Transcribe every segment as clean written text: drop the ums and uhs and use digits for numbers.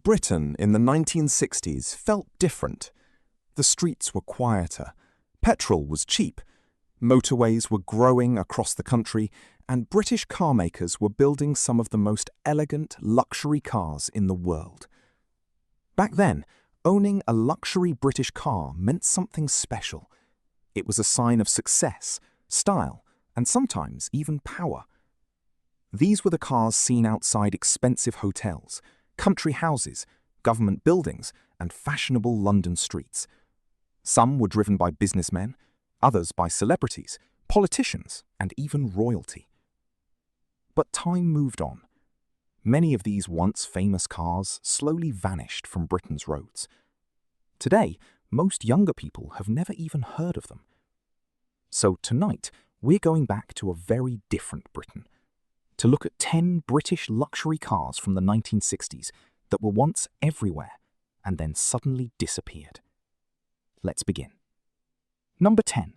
Britain in the 1960s felt different. The streets were quieter, petrol was cheap, motorways were growing across the country, and British carmakers were building some of the most elegant luxury cars in the world. Back then, owning a luxury British car meant something special. It was a sign of success, style, and sometimes even power. These were the cars seen outside expensive hotels, country houses, government buildings, and fashionable London streets. Some were driven by businessmen, others by celebrities, politicians, and even royalty. But time moved on. Many of these once famous cars slowly vanished from Britain's roads. Today, most younger people have never even heard of them. So tonight, we're going back to a very different Britain, to look at 10 British luxury cars from the 1960s that were once everywhere and then suddenly disappeared. Let's begin. Number 10.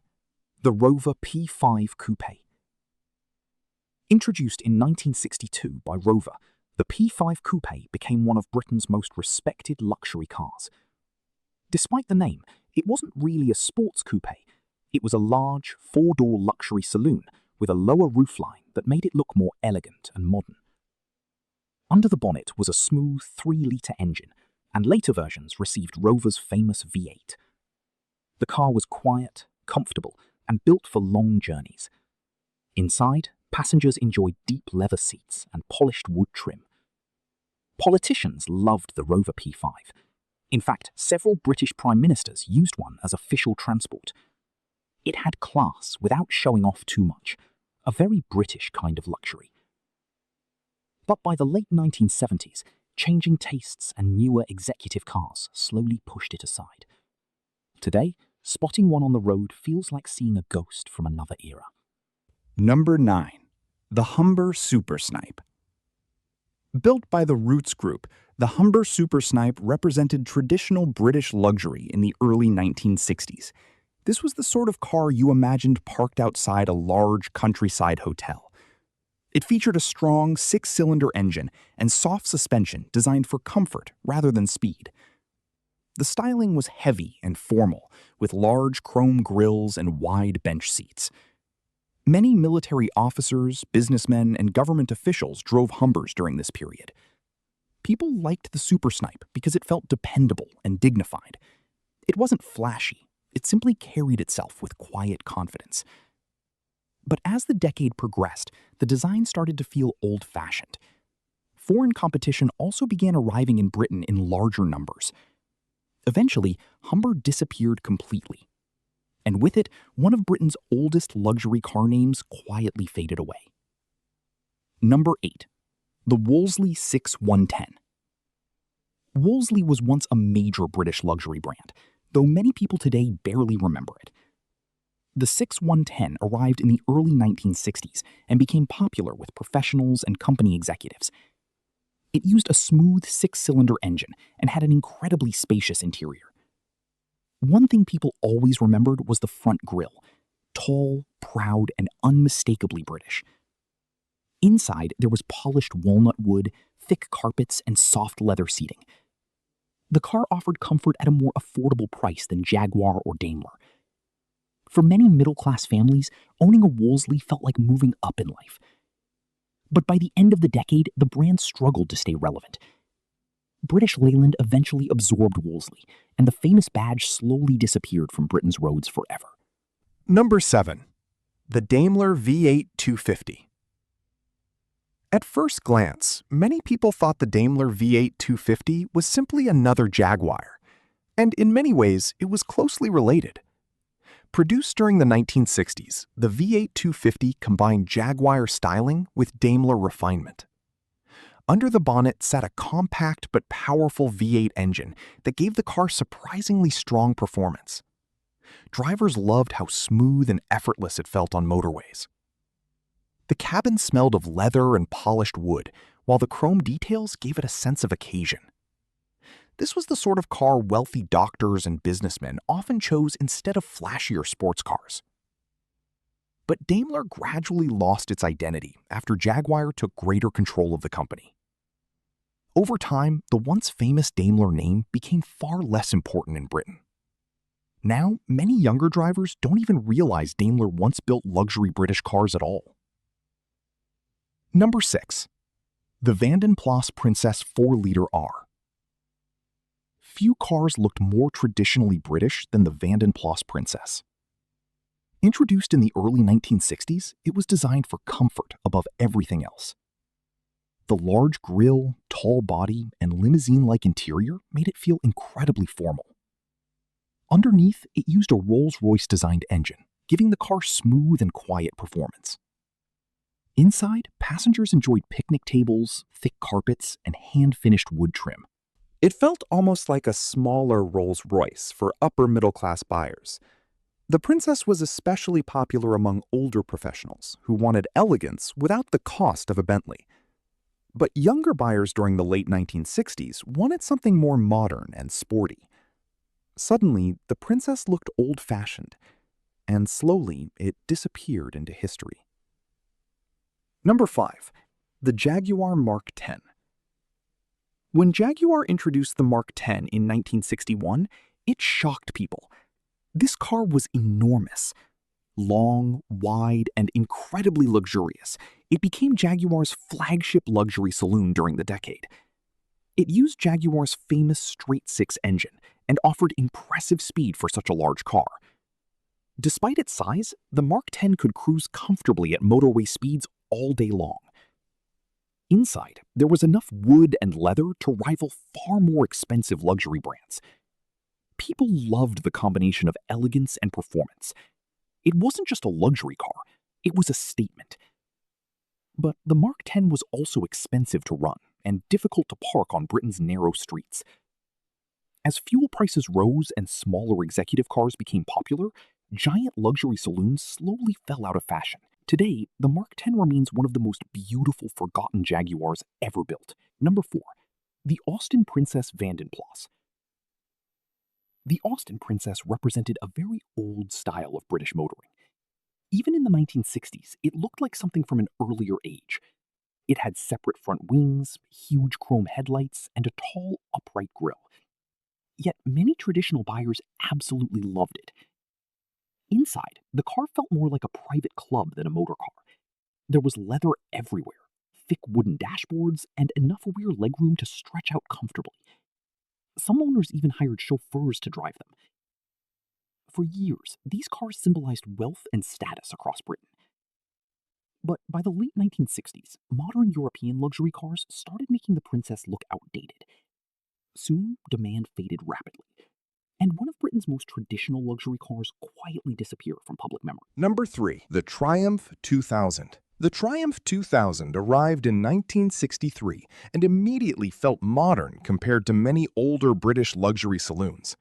The Rover P5 Coupe. Introduced in 1962 by Rover, the P5 Coupe became one of Britain's most respected luxury cars. Despite the name, it wasn't really a sports coupe. It was a large, four-door luxury saloon with a lower roofline that made it look more elegant and modern. Under the bonnet was a smooth 3-litre engine, and later versions received Rover's famous V8. The car was quiet, comfortable, and built for long journeys. Inside, passengers enjoyed deep leather seats and polished wood trim. Politicians loved the Rover P5. In fact, several British prime ministers used one as official transport. It had class without showing off too much, a very British kind of luxury. But by the late 1970s, changing tastes and newer executive cars slowly pushed it aside. Today, spotting one on the road feels like seeing a ghost from another era. Number 9. The Humber Super Snipe. Built by the Roots Group, the Humber Super Snipe represented traditional British luxury in the early 1960s. This was the sort of car you imagined parked outside a large countryside hotel. It featured a strong 6-cylinder engine and soft suspension designed for comfort rather than speed. The styling was heavy and formal, with large chrome grilles and wide bench seats. Many military officers, businessmen, and government officials drove Humbers during this period. People liked the Super Snipe because it felt dependable and dignified. It wasn't flashy. It simply carried itself with quiet confidence. But as the decade progressed, the design started to feel old-fashioned. Foreign competition also began arriving in Britain in larger numbers. Eventually, Humber disappeared completely. And with it, one of Britain's oldest luxury car names quietly faded away. Number 8. The Wolseley 6110. Wolseley was once a major British luxury brand, though many people today barely remember it. The 6110 arrived in the early 1960s and became popular with professionals and company executives. It used a smooth 6-cylinder engine and had an incredibly spacious interior. One thing people always remembered was the front grille, tall, proud, and unmistakably British. Inside, there was polished walnut wood, thick carpets, and soft leather seating. The car offered comfort at a more affordable price than Jaguar or Daimler. For many middle-class families, owning a Wolseley felt like moving up in life. But by the end of the decade, the brand struggled to stay relevant. British Leyland eventually absorbed Wolseley, and the famous badge slowly disappeared from Britain's roads forever. Number 7. The Daimler V8 250. At first glance, many people thought the Daimler V8 250 was simply another Jaguar, and in many ways it was closely related. Produced during the 1960s, the V8 250 combined Jaguar styling with Daimler refinement. Under the bonnet sat a compact but powerful V8 engine that gave the car surprisingly strong performance. Drivers loved how smooth and effortless it felt on motorways. The cabin smelled of leather and polished wood, while the chrome details gave it a sense of occasion. This was the sort of car wealthy doctors and businessmen often chose instead of flashier sports cars. But Daimler gradually lost its identity after Jaguar took greater control of the company. Over time, the once famous Daimler name became far less important in Britain. Now, many younger drivers don't even realize Daimler once built luxury British cars at all. Number 6. The Vanden Plas Princess 4-liter R. Few cars looked more traditionally British than the Vanden Plas Princess. Introduced in the early 1960s, it was designed for comfort above everything else. The large grille, tall body, and limousine-like interior made it feel incredibly formal. Underneath, it used a Rolls-Royce-designed engine, giving the car smooth and quiet performance. Inside, passengers enjoyed picnic tables, thick carpets, and hand-finished wood trim. It felt almost like a smaller Rolls-Royce for upper-middle-class buyers. The Princess was especially popular among older professionals who wanted elegance without the cost of a Bentley. But younger buyers during the late 1960s wanted something more modern and sporty. Suddenly, the Princess looked old-fashioned, and slowly it disappeared into history. Number 5. The Jaguar Mark X. When Jaguar introduced the Mark X in 1961, it shocked people. This car was enormous. Long, wide, and incredibly luxurious, it became Jaguar's flagship luxury saloon during the decade. It used Jaguar's famous straight-six engine and offered impressive speed for such a large car. Despite its size, the Mark X could cruise comfortably at motorway speeds all day long. Inside, there was enough wood and leather to rival far more expensive luxury brands. People loved the combination of elegance and performance. It wasn't just a luxury car, it was a statement. But the Mark X was also expensive to run and difficult to park on Britain's narrow streets. As fuel prices rose and smaller executive cars became popular, giant luxury saloons slowly fell out of fashion. Today, the Mark X remains one of the most beautiful forgotten Jaguars ever built. Number 4. The Austin Princess Vanden Plas. The Austin Princess represented a very old style of British motoring. Even in the 1960s, it looked like something from an earlier age. It had separate front wings, huge chrome headlights, and a tall, upright grille. Yet many traditional buyers absolutely loved it. Inside, the car felt more like a private club than a motor car. There was leather everywhere, thick wooden dashboards, and enough rear legroom to stretch out comfortably. Some owners even hired chauffeurs to drive them. For years, these cars symbolized wealth and status across Britain. But by the late 1960s, modern European luxury cars started making the Princess look outdated. Soon, demand faded rapidly, and one of Britain's most traditional luxury cars quietly disappeared from public memory. Number 3. The Triumph 2000. The Triumph 2000 arrived in 1963 and immediately felt modern compared to many older British luxury saloons.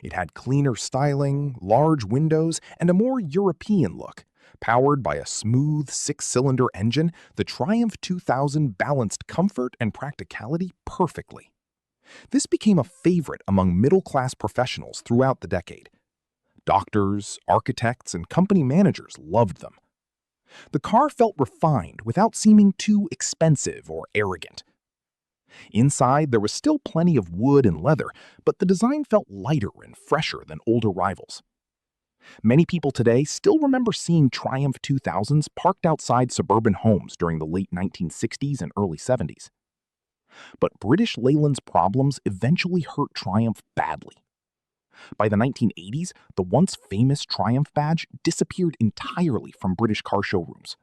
It had cleaner styling, large windows, and a more European look. Powered by a smooth six-cylinder engine, the Triumph 2000 balanced comfort and practicality perfectly. This became a favorite among middle-class professionals throughout the decade. Doctors, architects, and company managers loved them. The car felt refined without seeming too expensive or arrogant. Inside, there was still plenty of wood and leather, but the design felt lighter and fresher than older rivals. Many people today still remember seeing Triumph 2000s parked outside suburban homes during the late 1960s and early 70s. But British Leyland's problems eventually hurt Triumph badly. By the 1980s, the once famous Triumph badge disappeared entirely from British car showrooms.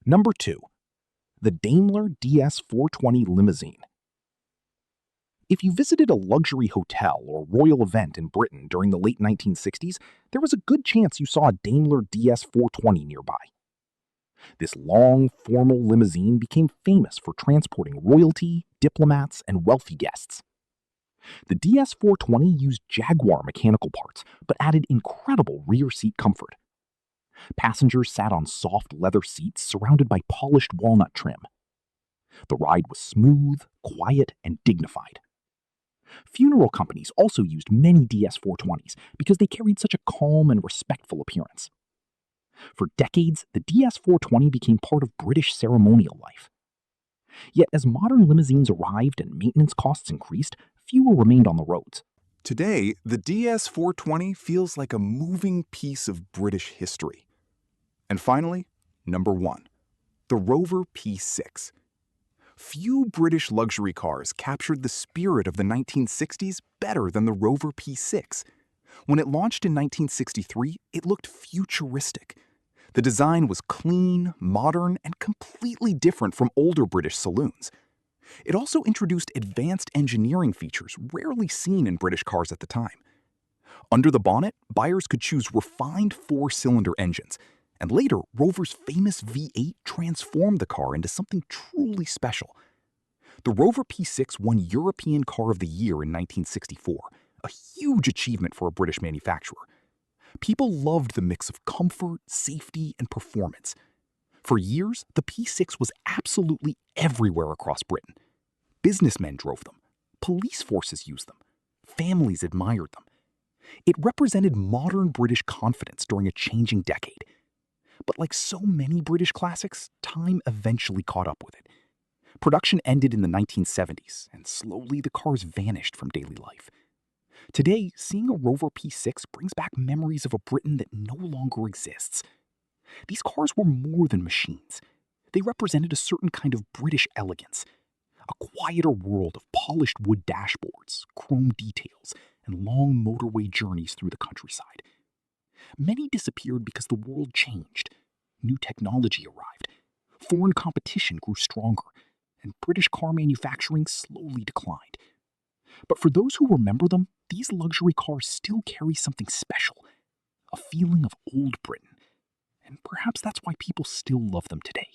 Number 2. The Daimler DS420 Limousine. If you visited a luxury hotel or royal event in Britain during the late 1960s, there was a good chance you saw a Daimler DS420 nearby. This long, formal limousine became famous for transporting royalty, diplomats, and wealthy guests. The DS420 used Jaguar mechanical parts, but added incredible rear seat comfort. Passengers sat on soft leather seats surrounded by polished walnut trim. The ride was smooth, quiet, and dignified. Funeral companies also used many DS420s because they carried such a calm and respectful appearance. For decades, the DS420 became part of British ceremonial life. Yet as modern limousines arrived and maintenance costs increased, fewer remained on the roads. Today, the DS420 feels like a moving piece of British history. And finally, number 1, the Rover P6. Few British luxury cars captured the spirit of the 1960s better than the Rover P6. When it launched in 1963, it looked futuristic. The design was clean, modern, and completely different from older British saloons. It also introduced advanced engineering features rarely seen in British cars at the time. Under the bonnet, buyers could choose refined 4-cylinder engines, and later, Rover's famous V8 transformed the car into something truly special. The Rover P6 won European Car of the Year in 1964, a huge achievement for a British manufacturer. People loved the mix of comfort, safety, and performance. For years, the P6 was absolutely everywhere across Britain. Businessmen drove them. Police forces used them. Families admired them. It represented modern British confidence during a changing decade. But like so many British classics, time eventually caught up with it. Production ended in the 1970s, and slowly the cars vanished from daily life. Today, seeing a Rover P6 brings back memories of a Britain that no longer exists. These cars were more than machines. They represented a certain kind of British elegance, a quieter world of polished wood dashboards, chrome details, and long motorway journeys through the countryside. Many disappeared because the world changed. New technology arrived. Foreign competition grew stronger, and British car manufacturing slowly declined. But for those who remember them, these luxury cars still carry something special, a feeling of old Britain. And perhaps that's why people still love them today.